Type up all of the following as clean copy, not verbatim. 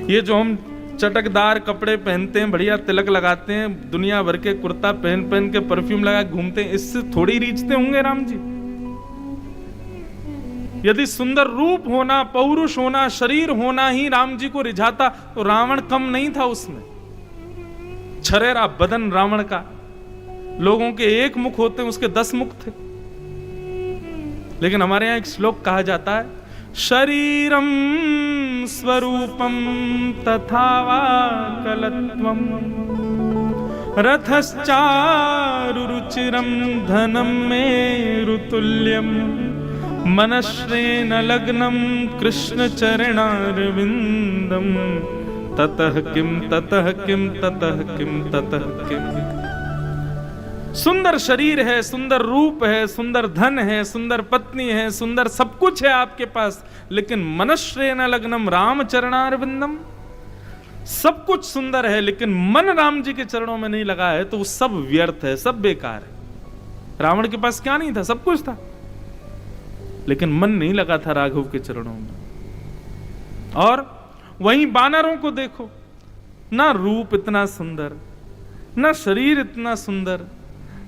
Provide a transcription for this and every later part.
ये जो हम चटकदार कपड़े पहनते हैं, बढ़िया तिलक लगाते हैं, दुनिया भर के कुर्ता पहन पहन के परफ्यूम लगा घूमते हैं, इससे थोड़ी रीझते होंगे राम जी? यदि सुंदर रूप होना, पौरुष होना, शरीर होना ही राम जी को रिझाता तो रावण कम नहीं था उसमें। छरेरा बदन रावण का, लोगों के एक मुख होते हैं, उसके 10 मुख थे। लेकिन हमारे यहां एक श्लोक कहा जाता है, शरीरम स्वरूपम तथा वा कलत्वम रथश्चारुरुचिरम धनम मेरुतुल्यम मनश्रेण लग्नम कृष्ण चरणारविंदम ततः किम ततः किम ततः किम ततः किम। सुंदर शरीर है, सुंदर रूप है, सुंदर धन है, सुंदर पत्नी है, सुंदर सब कुछ है आपके पास, लेकिन मनश्रेण लग्नम राम चरणारविंदम, सब कुछ सुंदर है लेकिन मन राम जी के चरणों में नहीं लगा है तो वो सब व्यर्थ है, सब बेकार है। रावण के पास क्या नहीं था? सब कुछ था, लेकिन मन नहीं लगा था राघव के चरणों में। और वहीं वानरों को देखो, ना रूप इतना सुंदर, ना शरीर इतना सुंदर,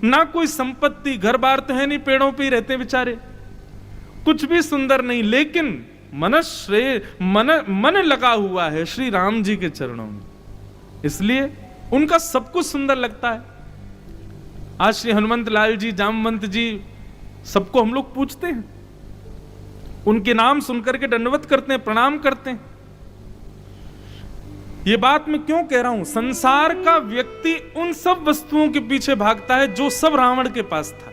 ना कोई संपत्ति, घर बार तो है नहीं, पेड़ों पे ही रहते बेचारे, कुछ भी सुंदर नहीं, लेकिन मन लगा हुआ है श्री राम जी के चरणों में, इसलिए उनका सब कुछ सुंदर लगता है। आज श्री हनुमंत लाल जी, जामवंत जी, सबको हम लोग पूछते हैं, उनके नाम सुनकर के दंडवत करते हैं, प्रणाम करते हैं। ये बात मैं क्यों कह रहा हूं? संसार का व्यक्ति उन सब वस्तुओं के पीछे भागता है जो सब रावण के पास था,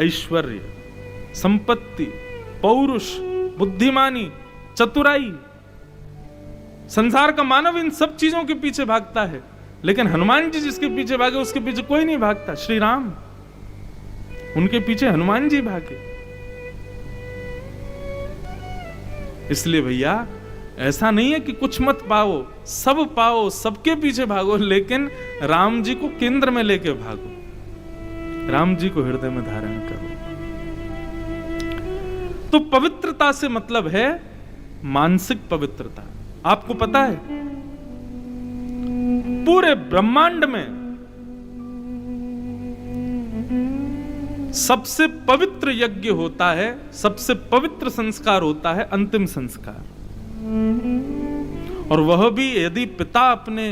ऐश्वर्य, संपत्ति, पौरुष, बुद्धिमानी, चतुराई। संसार का मानव इन सब चीजों के पीछे भागता है, लेकिन हनुमान जी जिसके पीछे भागे उसके पीछे कोई नहीं भागता। श्री राम, उनके पीछे हनुमान जी भागे। इसलिए भैया ऐसा नहीं है कि कुछ मत पाओ, सब पाओ, सबके पीछे भागो, लेकिन राम जी को केंद्र में लेके भागो, राम जी को हृदय में धारण करो। तो पवित्रता से मतलब है मानसिक पवित्रता। आपको पता है पूरे ब्रह्मांड में सबसे पवित्र यज्ञ होता है, सबसे पवित्र संस्कार होता है अंतिम संस्कार, और वह भी यदि पिता अपने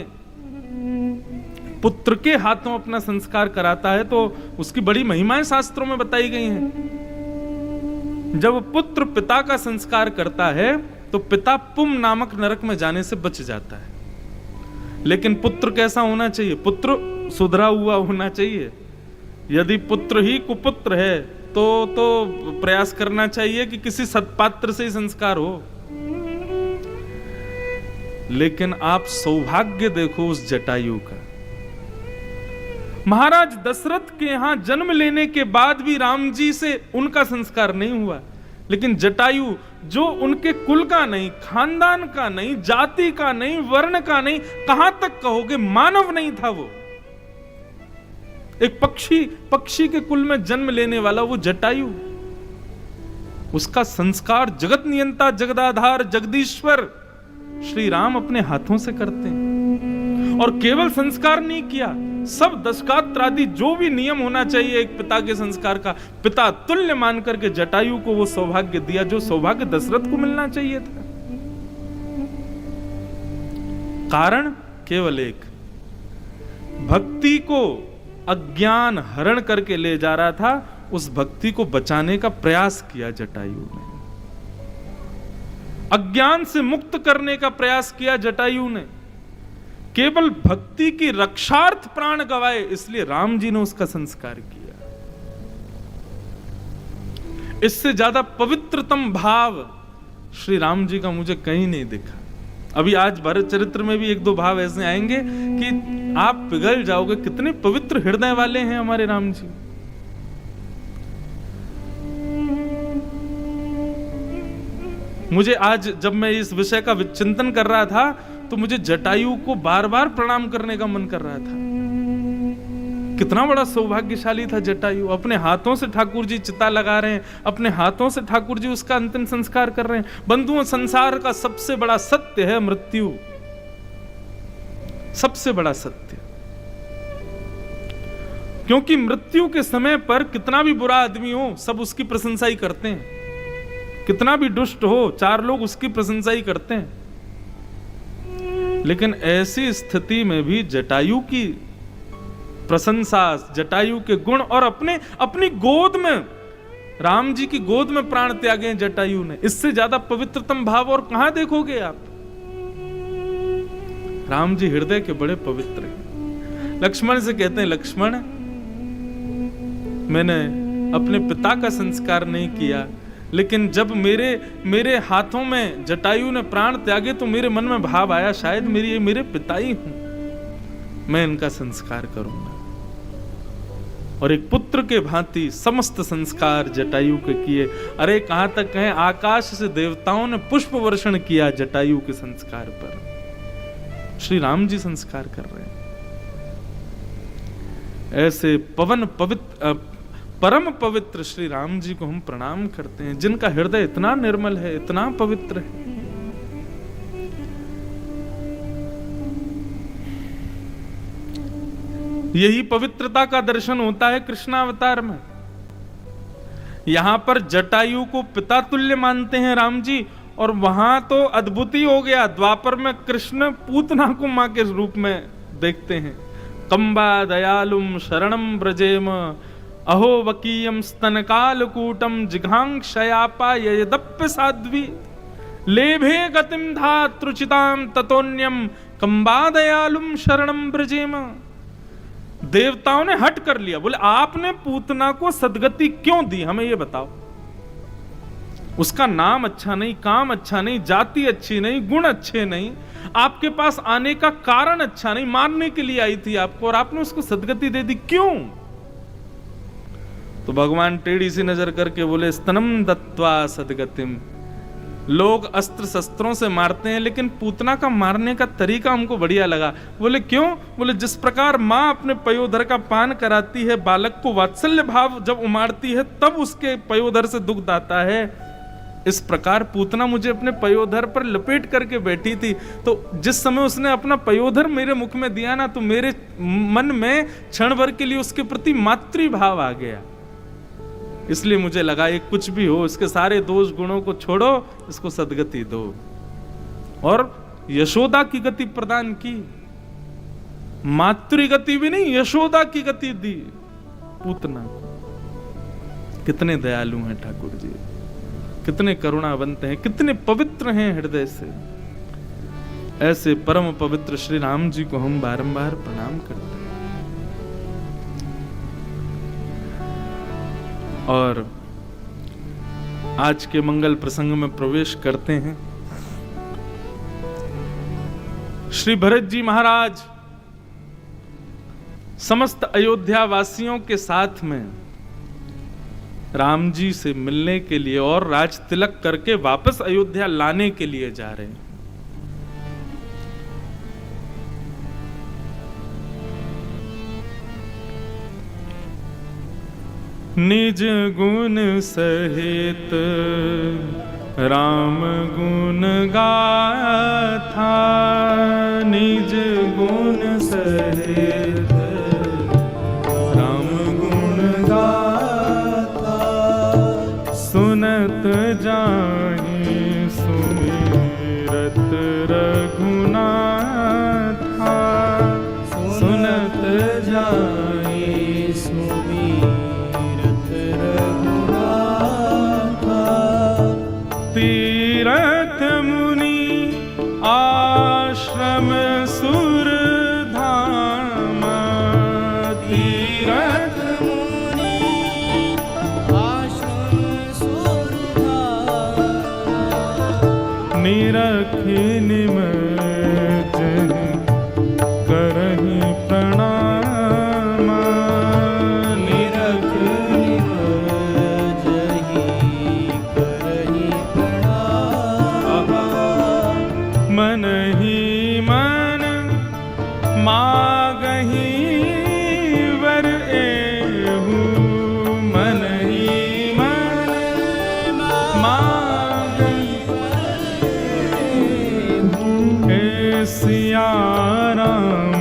पुत्र के हाथों अपना संस्कार कराता है तो उसकी बड़ी महिमाएं शास्त्रों में बताई गई हैं। जब पुत्र पिता का संस्कार करता है तो पिता पुम नामक नरक में जाने से बच जाता है। लेकिन पुत्र कैसा होना चाहिए? पुत्र सुधरा हुआ होना चाहिए। यदि पुत्र ही कुपुत्र है तो प्रयास करना चाहिए कि किसी सत्पात्र से ही संस्कार हो। लेकिन आप सौभाग्य देखो उस जटायु का। महाराज दशरथ के यहां जन्म लेने के बाद भी राम जी से उनका संस्कार नहीं हुआ, लेकिन जटायु जो उनके कुल का नहीं, खानदान का नहीं, जाति का नहीं, वर्ण का नहीं, कहां तक कहोगे मानव नहीं था वो, एक पक्षी के कुल में जन्म लेने वाला वो जटायु, उसका संस्कार जगत नियंता, जगदाधार, जगदीश्वर श्री राम अपने हाथों से करते हैं। और केवल संस्कार नहीं किया, सब दशकात्रादि जो भी नियम होना चाहिए एक पिता के संस्कार का, पिता तुल्य मान करके जटायु को वो सौभाग्य दिया जो सौभाग्य दशरथ को मिलना चाहिए था। कारण केवल एक, भक्ति को अज्ञान हरण करके ले जा रहा था, उस भक्ति को बचाने का प्रयास किया जटायु ने, अज्ञान से मुक्त करने का प्रयास किया जटायु ने, केवल भक्ति की रक्षार्थ प्राण गवाए, इसलिए राम जी ने उसका संस्कार किया। इससे ज्यादा पवित्रतम भाव श्री राम जी का मुझे कहीं नहीं दिखा। अभी आज भरत चरित्र में भी एक दो भाव ऐसे आएंगे कि आप पिघल जाओगे, कितने पवित्र हृदय वाले हैं हमारे राम जी। मुझे आज जब मैं इस विषय का विचिंतन कर रहा था तो मुझे जटायु को बार बार प्रणाम करने का मन कर रहा था। कितना बड़ा सौभाग्यशाली था जटायु, अपने हाथों से ठाकुर जी चिता लगा रहे हैं, अपने हाथों से ठाकुर जी उसका अंतिम संस्कार कर रहे हैं। बंधुओं, संसार का सबसे बड़ा सत्य है मृत्यु। सबसे बड़ा सत्य। क्योंकि मृत्यु के समय पर कितना भी बुरा आदमी हो, सब उसकी प्रशंसा ही करते हैं। कितना भी दुष्ट हो, चार लोग उसकी प्रशंसा ही करते हैं। लेकिन ऐसी स्थिति में भी जटायु की प्रशंसा, जटायु के गुण, और अपनी गोद में, राम जी की गोद में प्राण त्यागे जटायु ने, इससे ज्यादा पवित्रतम भाव और कहां देखोगे आप। राम जी हृदय के बड़े पवित्र हैं। लक्ष्मण से कहते हैं, लक्ष्मण, मैंने अपने पिता का संस्कार नहीं किया, लेकिन जब मेरे हाथों में जटायु ने प्राण त्यागे तो मेरे मन में भाव आया, शायद मेरे पिता ही हूं, मैं इनका संस्कार करूंगा। और एक पुत्र के भांति समस्त संस्कार जटायु के किए। अरे कहां तक कहें, आकाश से देवताओं ने पुष्प वर्षण किया जटायु के संस्कार पर। श्री राम जी संस्कार कर रहे हैं। ऐसे परम पवित्र श्री राम जी को हम प्रणाम करते हैं, जिनका हृदय इतना निर्मल है, इतना पवित्र है। यही पवित्रता का दर्शन होता है कृष्णावतार में। यहां पर जटायु को पिता तुल्य मानते हैं राम जी, और वहां तो अद्भुत ही हो गया। द्वापर में कृष्ण पूतना को मां के रूप में देखते हैं। कंबा दयालुम शरणम ब्रजेम, अहो वकीयम स्तनकालकूटम, जिघांक्षयापा यदप्य साध्वी, लेभे गतिम धातृचिताम ततोन्यम, कंबा दयालुम शरणम ब्रजेम। देवताओं ने हट कर लिया, बोले आपने पूतना को सदगति क्यों दी, हमें ये बताओ। उसका नाम अच्छा नहीं, काम अच्छा नहीं, जाति अच्छी नहीं, गुण अच्छे नहीं, आपके पास आने का कारण अच्छा नहीं, मारने के लिए आई थी आपको, और आपने उसको सदगति दे दी, क्यों? तो भगवान टेढ़ी सी नजर करके बोले, स्तनम दत्वा सदगतिम। लोग अस्त्र शस्त्रों से मारते हैं, लेकिन पूतना का मारने का तरीका हमको बढ़िया लगा। बोले क्यों? बोले जिस प्रकार माँ अपने पयोधर का पान कराती है, बालक को वात्सल्य भाव जब उमारती है तब उसके पयोधर से दुग्ध आता है, इस प्रकार पूतना मुझे अपने पयोधर पर लपेट करके बैठी थी, तो जिस समय उसने अपना पयोधर मेरे मुख में दिया ना, तो मेरे मन में क्षण भर के लिए उसके प्रति मातृभाव आ गया। इसलिए मुझे लगा ये कुछ भी हो, इसके सारे दोष गुणों को छोड़ो, इसको सदगति दो। और यशोदा की गति प्रदान की, मातृ गति भी नहीं, यशोदा की गति दी पूतना। कितने दयालु हैं ठाकुर जी, कितने करुणावंत हैं, कितने पवित्र हैं हृदय से। ऐसे परम पवित्र श्री राम जी को हम बारंबार प्रणाम करते हैं। और आज के मंगल प्रसंग में प्रवेश करते हैं। श्री भरत जी महाराज समस्त अयोध्या वासियों के साथ में राम जी से मिलने के लिए और राज तिलक करके वापस अयोध्या लाने के लिए जा रहे हैं। निज गुण सहित राम गुण गाथा, निज गुण सहित राम गुण गाथा, सुनत जाहि सुमिरत रघुनाथा, सुनत जाहि सुमिरत तीरथ मुनि आश्रम सुर धाम, तीरथ मुनि आश्रम सुर धाम, निरखि निमज करहि प्रणाम, निरखि निमज करहि मन ही मन मागहि वर एहु, मन ही मन मागहि वर एहु, हे सिया राम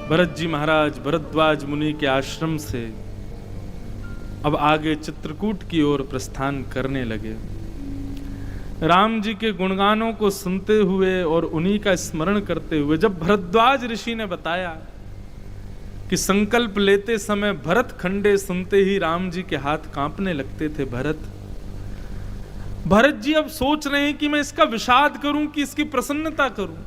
भरत जी महाराज भरद्वाज मुनि के आश्रम से अब आगे चित्रकूट की ओर प्रस्थान करने लगे। राम जी के गुणगानों को सुनते हुए और उन्हीं का स्मरण करते हुए, जब भरद्वाज ऋषि ने बताया कि संकल्प लेते समय भरत खंडे सुनते ही राम जी के हाथ कांपने लगते थे। भरत जी अब सोच रहे हैं कि मैं इसका विषाद करूं कि इसकी प्रसन्नता करूं।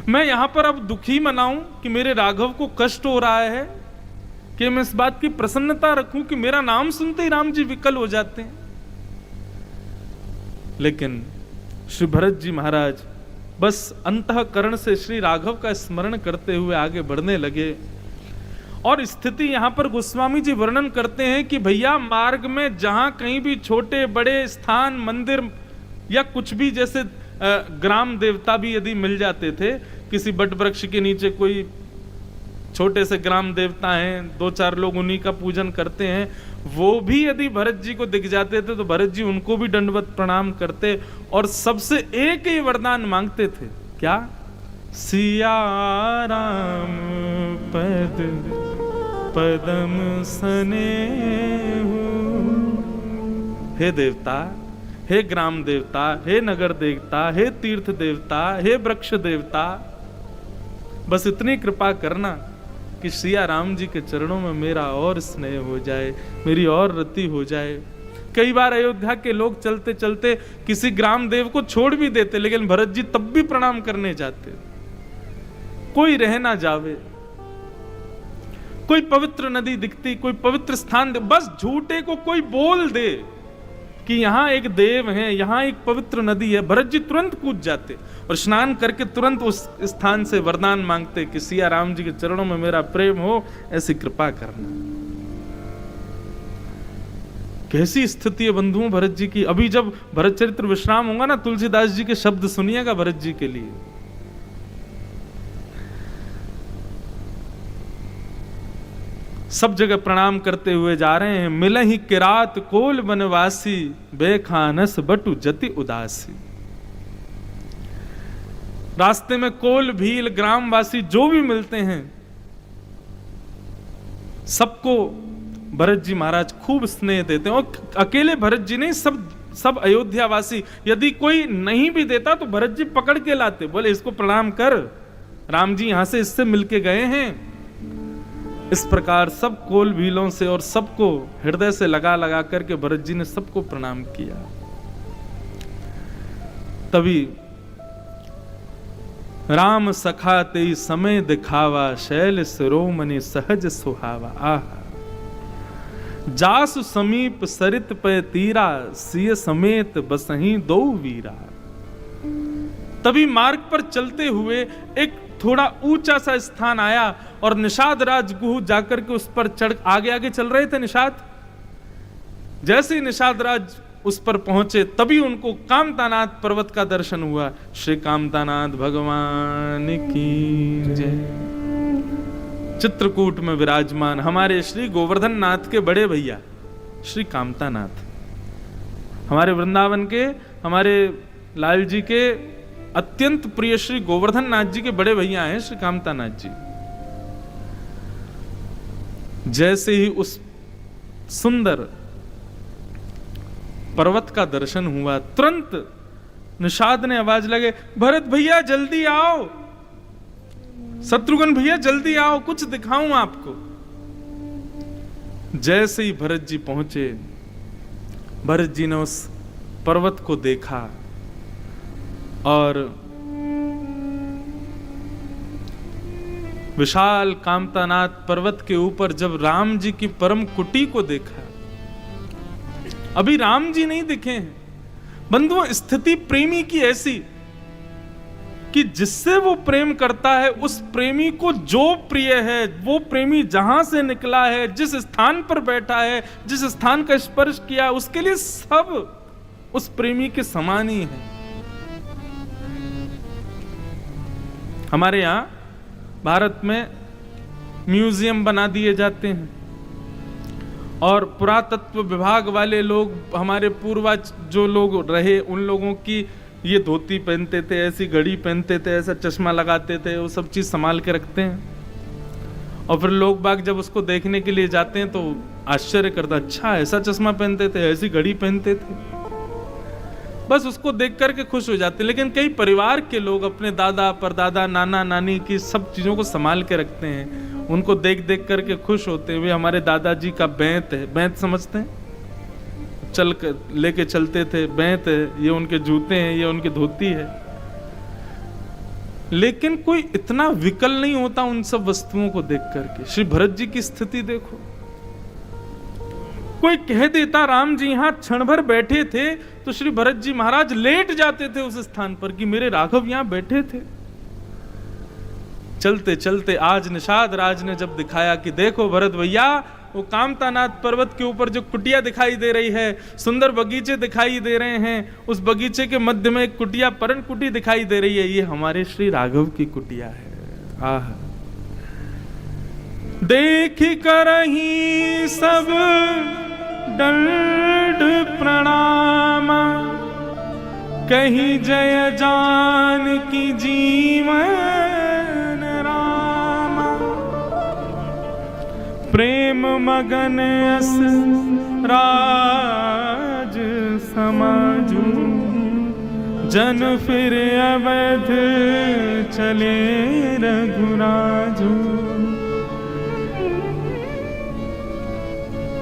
मैं यहां पर अब दुखी मनाऊं कि मेरे राघव को कष्ट हो रहा है, कि मैं इस बात की प्रसन्नता रखूं कि मेरा नाम सुनते ही राम जी विकल हो जाते हैं। लेकिन श्री भरत जी महाराज बस अंतःकरण से श्री राघव का स्मरण करते हुए आगे बढ़ने लगे। और स्थिति यहां पर गोस्वामी जी वर्णन करते हैं कि भैया मार्ग में जहां कहीं भी छोटे बड़े स्थान, मंदिर या कुछ भी, जैसे ग्राम देवता भी यदि मिल जाते थे, किसी बट वृक्ष के नीचे कोई छोटे से ग्राम देवता हैं, 2-4 लोग उन्हीं का पूजन करते हैं, वो भी यदि भरत जी को दिख जाते थे तो भरत जी उनको भी दंडवत प्रणाम करते और सबसे एक ही वरदान मांगते थे, क्या? सिया राम पद पदम स्नेहु। हे देवता, हे ग्राम देवता, हे नगर देवता, हे तीर्थ देवता, हे वृक्ष देवता, बस इतनी कृपा करना कि सिया राम जी के चरणों में मेरा और स्नेह हो जाए, मेरी और रति हो जाए। कई बार अयोध्या के लोग चलते चलते किसी ग्राम देव को छोड़ भी देते, लेकिन भरत जी तब भी प्रणाम करने जाते। कोई रह ना जावे, कोई पवित्र नदी दिखती, कोई पवित्र स्थान, बस झूठे को कोई बोल दे कि यहां एक देव है, यहां एक पवित्र नदी है, भरत जी तुरंत कूद जाते और स्नान करके तुरंत उस स्थान से वरदान मांगते कि सिया राम जी के चरणों में मेरा प्रेम हो, ऐसी कृपा करना। कैसी स्थिति है बंधुओं भरत जी की। अभी जब भरत चरित्र विश्राम होगा ना, तुलसीदास जी के शब्द सुनिएगा भरत जी के लिए। सब जगह प्रणाम करते हुए जा रहे हैं। मिलहि किरात कोल बनवासी, बेखानस बटु जति उदासी। रास्ते में कोल भील ग्रामवासी जो भी मिलते हैं, सबको भरत जी महाराज खूब स्नेह देते हैं। और अकेले भरत जी नहीं, सब अयोध्यावासी, यदि कोई नहीं भी देता तो भरत जी पकड़ के लाते, बोले इसको प्रणाम कर, राम जी यहां से इससे मिलके गए हैं। इस प्रकार सब कोल भीलों से और सबको हृदय से लगा लगा करके भरत जी ने सबको प्रणाम किया। तभी राम सखा तेई समय दिखावा, शैल शिरोमणि सहज सुहावा। आहा जासु समीप सरित पे तीरा, सिय समेत बसहीं दो वीरा। तभी मार्ग पर चलते हुए एक थोड़ा ऊंचा सा स्थान आया और निषाद राज गुह जाकर के उस पर चढ़ आगे आगे चल रहे थे निषाद। जैसे ही निषाद राज उस पर पहुंचे तभी उनको कामतानाथ पर्वत का दर्शन हुआ। श्री कामतानाथ भगवान की जय। चित्रकूट में विराजमान हमारे श्री गोवर्धन नाथ के बड़े भैया श्री कामतानाथ, हमारे वृंदावन के, हमारे लाल जी के अत्यंत प्रिय श्री गोवर्धन नाथ जी के बड़े भैया हैं श्री कामतानाथ जी। जैसे ही उस सुंदर पर्वत का दर्शन हुआ, तुरंत निषाद ने आवाज लगे, भरत भैया जल्दी आओ, शत्रुघ्न भैया जल्दी आओ, कुछ दिखाऊं आपको। जैसे ही भरत जी पहुंचे, भरत जी ने उस पर्वत को देखा और विशाल कामतानाथ पर्वत के ऊपर जब राम जी की परम कुटी को देखा, अभी राम जी नहीं दिखे हैं बंधुओं। स्थिति प्रेमी की ऐसी कि जिससे वो प्रेम करता है उस प्रेमी को जो प्रिय है, वो प्रेमी जहां से निकला है, जिस स्थान पर बैठा है, जिस स्थान का स्पर्श किया, उसके लिए सब उस प्रेमी के समान ही है। हमारे यहां भारत में म्यूजियम बना दिए जाते हैं और पुरातत्व विभाग वाले लोग, हमारे पूर्वज जो लोग रहे, उन लोगों की ये धोती पहनते थे, ऐसी घड़ी पहनते थे, ऐसा चश्मा लगाते थे, वो सब चीज संभाल के रखते हैं। और फिर लोग बाग जब उसको देखने के लिए जाते हैं तो आश्चर्य करता, अच्छा ऐसा चश्मा पहनते थे, ऐसी घड़ी पहनते थे, बस उसको देख करके खुश हो जाते। लेकिन कई परिवार के लोग अपने दादा परदादा नाना नानी की सब चीजों को संभाल के रखते हैं, उनको देख देख करके खुश होते हैं। वे हमारे दादाजी का बैंत है, बैंत समझते हैं, चल कर लेके चलते थे, बैंत है, ये उनके जूते हैं, ये उनकी धोती है। लेकिन कोई इतना विकल नहीं होता उन सब वस्तुओं को देख करके। श्री भरत जी की स्थिति देखो, कोई कह देता राम जी यहां क्षण भर बैठे थे तो श्री भरत जी महाराज लेट जाते थे उस स्थान पर कि मेरे राघव यहां बैठे थे। चलते चलते आज निषाद राज ने जब दिखाया कि देखो भरत भैया, वो कामतानाथ पर्वत के ऊपर जो कुटिया दिखाई दे रही है, सुंदर बगीचे दिखाई दे रहे हैं, उस बगीचे के मध्य में एक कुटिया, परन कुटी दिखाई दे रही है, ये हमारे श्री राघव की कुटिया है। आह, देख कर ही सब दंड प्रणाम, कही जय जानकी जीवन राम। प्रेम मगन अस राज समाजू, जन फिर अवध चले रघुराजू।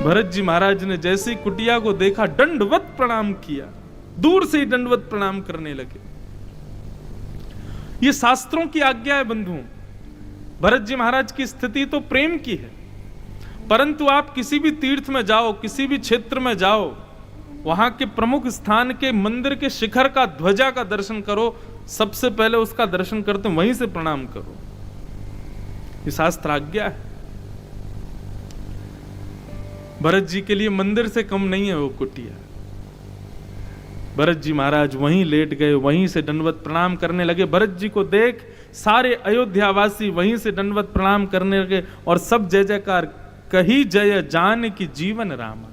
भरत जी महाराज ने जैसे कुटिया को देखा दंडवत प्रणाम किया, दूर से ही दंडवत प्रणाम करने लगे। ये शास्त्रों की आज्ञा है बंधुओं। भरत जी महाराज की स्थिति तो प्रेम की है, परंतु आप किसी भी तीर्थ में जाओ, किसी भी क्षेत्र में जाओ, वहां के प्रमुख स्थान के मंदिर के शिखर का, ध्वजा का दर्शन करो, सबसे पहले उसका दर्शन करते वहीं से प्रणाम करो। ये शास्त्र आज्ञा है। भरत जी के लिए मंदिर से कम नहीं है वो कुटिया। भरत जी महाराज वहीं लेट गए, वहीं से दंडवत प्रणाम करने लगे। भरत जी को देख सारे अयोध्यावासी वहीं से दंडवत प्रणाम करने लगे और सब जय जयकार, कही जय जानकी जीवन राम।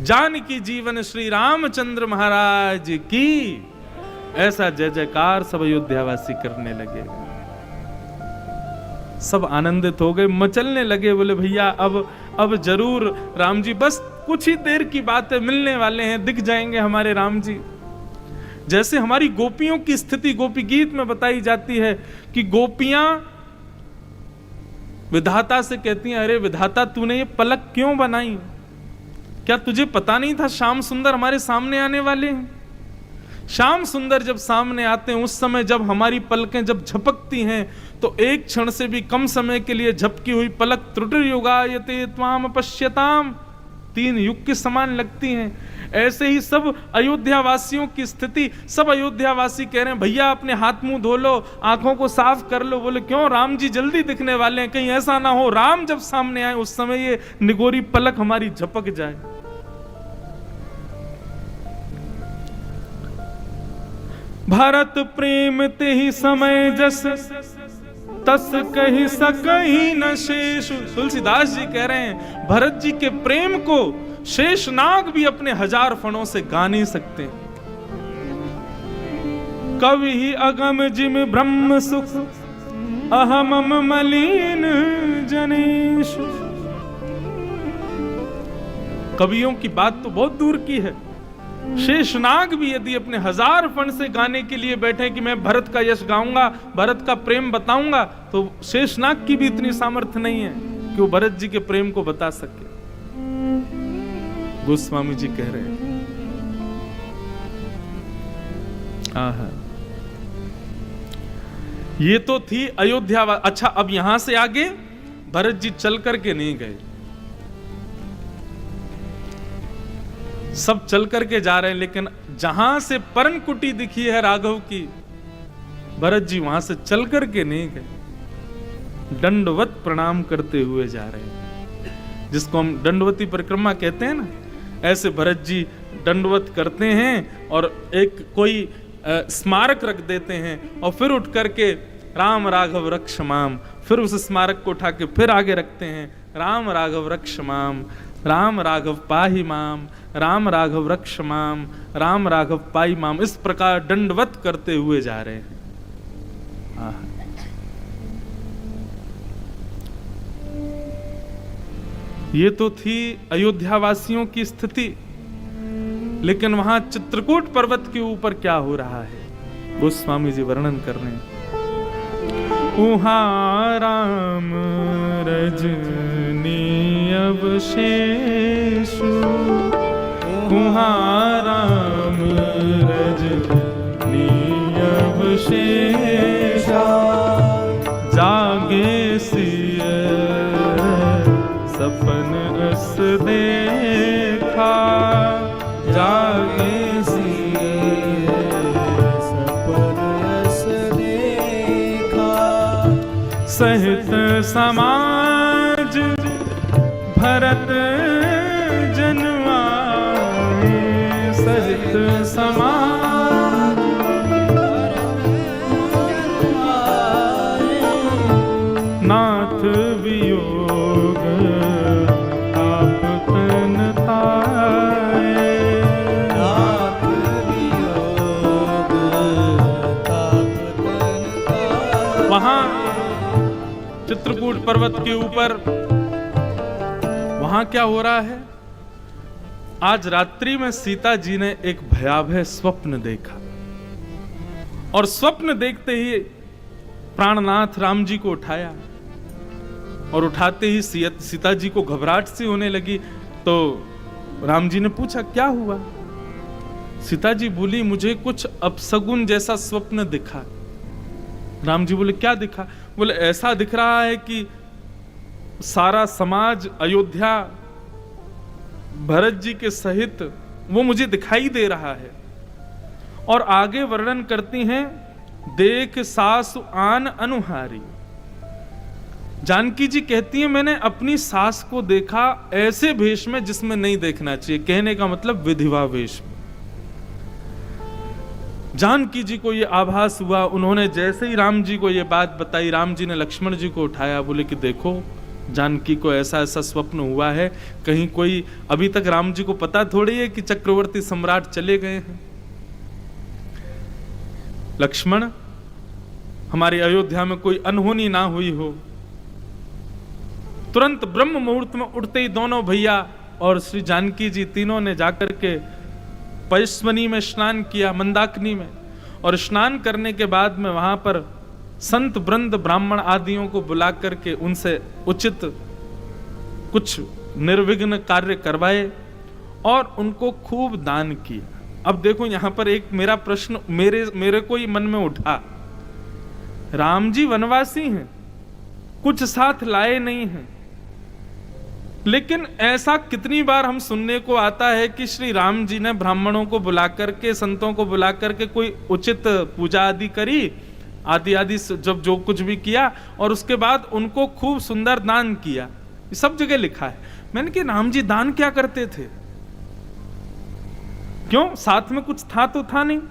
जानकी जीवन श्री रामचंद्र महाराज की, ऐसा जय जयकार सब अयोध्यावासी करने लगे। सब आनंदित हो गए, मचलने लगे, बोले भैया अब जरूर राम जी, बस कुछ ही देर की बात है, मिलने वाले हैं, दिख जाएंगे हमारे राम जी। जैसे हमारी गोपियों की स्थिति गोपी गीत में बताई जाती है कि गोपियां विधाता से कहती हैं, अरे विधाता तूने ये पलक क्यों बनाई? क्या तुझे पता नहीं था श्याम सुंदर हमारे सामने आने वाले हैं? श्याम सुंदर जब सामने आते हैं उस समय जब हमारी पलकें जब झपकती हैं तो एक क्षण से भी कम समय के लिए झपकी हुई पलक त्रुटिर्युगायते त्वाम पश्यताम, 3 युग के समान लगती हैं। ऐसे ही सब अयोध्यावासियों की स्थिति, सब अयोध्यावासी कह रहे हैं भैया अपने हाथ मुंह धो लो, आंखों को साफ कर लो। बोले क्यों? राम जी जल्दी दिखने वाले हैं, कहीं ऐसा ना हो राम जब सामने आए उस समय ये निगोरी पलक हमारी झपक जाए। भारत प्रेम ते ही समय जस, तस कही सकही न शेष। तुलसीदास जी कह रहे हैं भरत जी के प्रेम को शेषनाग भी अपने 1000 फणों से गा नहीं सकते। कवि ही अगम जिम ब्रह्म सुख, अहमम मलिन जनेश। कवियों की बात तो बहुत दूर की है, शेषनाग भी यदि अपने 1000 फण से गाने के लिए बैठे कि मैं भरत का यश गाऊंगा, भरत का प्रेम बताऊंगा, तो शेषनाग की भी इतनी सामर्थ्य नहीं है कि वो भरत जी के प्रेम को बता सके। गोस्वामी जी कह रहे हैं आहा, ये तो थी अयोध्या। अच्छा, अब यहां से आगे भरत जी चल करके नहीं गए, सब चल करके जा रहे हैं, लेकिन जहां से परन कुटी दिखी है राघव की, भरत जी वहां से चल करके नहीं गए, दंडवत प्रणाम करते हुए जा रहे हैं, जिसको हम दंडवती परिक्रमा कहते हैं ना। ऐसे भरत जी दंडवत करते हैं और एक कोई स्मारक रख देते हैं और फिर उठ करके राम राघव रक्ष माम, फिर उस स्मारक को उठा के फिर आगे रखते हैं, राम राघव रक्ष माम, राम राघव पाहि माम, राम राघव रक्ष माम, राम राघव पाई माम। इस प्रकार दंडवत करते हुए जा रहे हैं। ये तो थी अयोध्या वासियों की स्थिति, लेकिन वहां चित्रकूट पर्वत के ऊपर क्या हो रहा है गोस्वामी जी वर्णन कर रहे हैं। उहाँ राम रजनी अवशेषु, उहाँ राम रजनी अवशेषा, जागे सिय सपन अस देखा, जागे सिय सपन अस देखा, सहित समाज भरत जनवाए, सहित समाज नाथ वियोग आप तन ताए, नाथ वियोग आप तन ताए। वहां चित्रकूट पर्वत के ऊपर वहां क्या हो रहा है? आज रात्रि में सीता जी ने एक भयावह स्वप्न देखा, और स्वप्न देखते ही प्राणनाथ राम जी को उठाया, और उठाते ही सीता जी को घबराहट सी होने लगी। तो राम जी ने पूछा क्या हुआ? सीता जी बोली मुझे कुछ अपशगुन जैसा स्वप्न दिखा। राम जी बोले क्या दिखा? बोले ऐसा दिख रहा है कि सारा समाज अयोध्या भरत जी के सहित वो मुझे दिखाई दे रहा है। और आगे वर्णन करती हैं, देख सासु आन अनुहारी। जानकी जी कहती है मैंने अपनी सास को देखा ऐसे भेष में जिसमें नहीं देखना चाहिए, कहने का मतलब विधिवा वेश में। जानकी जी को यह आभास हुआ, उन्होंने जैसे ही राम जी को यह बात बताई, राम जी ने लक्ष्मण जी को उठाया, बोले कि देखो जानकी को ऐसा ऐसा स्वप्न हुआ है, कहीं कोई अभी तक राम जी को पता थोड़ी है कि चक्रवर्ती सम्राट चले गए हैं। लक्ष्मण हमारी अयोध्या में कोई अनहोनी ना हुई हो। तुरंत ब्रह्म मुहूर्त में उठते ही दोनों भैया और श्री जानकी जी तीनों ने जाकर के पयस्वनी में स्नान किया, मंदाकिनी में, और स्नान करने के बाद में वहां पर संत वृंद ब्राह्मण आदियों को बुला करके उनसे उचित कुछ निर्विघ्न कार्य करवाए और उनको खूब दान किया। अब देखो यहां पर एक मेरा प्रश्न मेरे को ही मन में उठा, राम जी वनवासी हैं, कुछ साथ लाए नहीं हैं, लेकिन ऐसा कितनी बार हम सुनने को आता है कि श्री राम जी ने ब्राह्मणों को बुला करके, संतों को बुला करके कोई उचित पूजा आदि करी, आदि आदि जब जो कुछ भी किया, और उसके बाद उनको खूब सुंदर दान किया। ये सब जगह लिखा है। मैंने कहा राम जी दान क्या करते थे? क्यों? साथ में कुछ था तो था नहीं।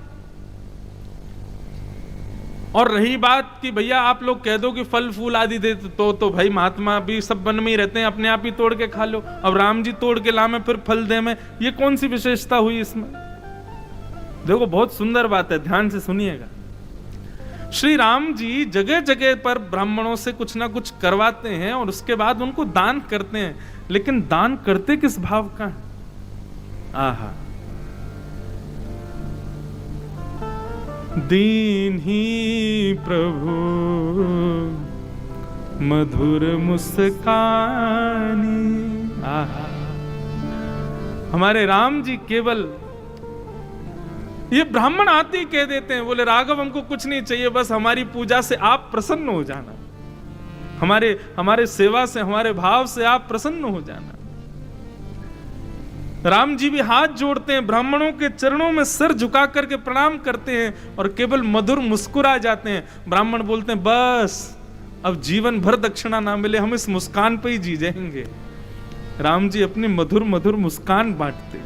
और रही बात कि भैया आप लोग कह दो कि फल फूल आदि दे तो भाई महात्मा भी सब वन में ही रहते हैं, अपने आप ही तोड़ के खा लो। अब राम जी तोड़ के लामे फिर फल दे में, ये कौन सी विशेषता हुई इसमें? देखो बहुत सुंदर बात है, ध्यान से सुनिएगा। श्री राम जी जगह जगह पर ब्राह्मणों से कुछ ना कुछ करवाते हैं और उसके बाद उनको दान करते हैं, लेकिन दान करते किस भाव का? आहा, दीन ही प्रभु मधुर मुस्कानी। आहा, हमारे राम जी केवल ये ब्राह्मण आते ही कह देते हैं, बोले राघव हमको कुछ नहीं चाहिए, बस हमारी पूजा से आप प्रसन्न हो जाना, हमारे सेवा से, हमारे भाव से आप प्रसन्न हो जाना। राम जी भी हाथ जोड़ते हैं, ब्राह्मणों के चरणों में सिर झुका करके प्रणाम करते हैं और केवल मधुर मुस्कुरा जाते हैं। ब्राह्मण बोलते हैं बस अब जीवन भर दक्षिणा ना मिले, हम इस मुस्कान पे ही जी जाएंगे। राम जी अपनी मधुर मधुर मुस्कान बांटते।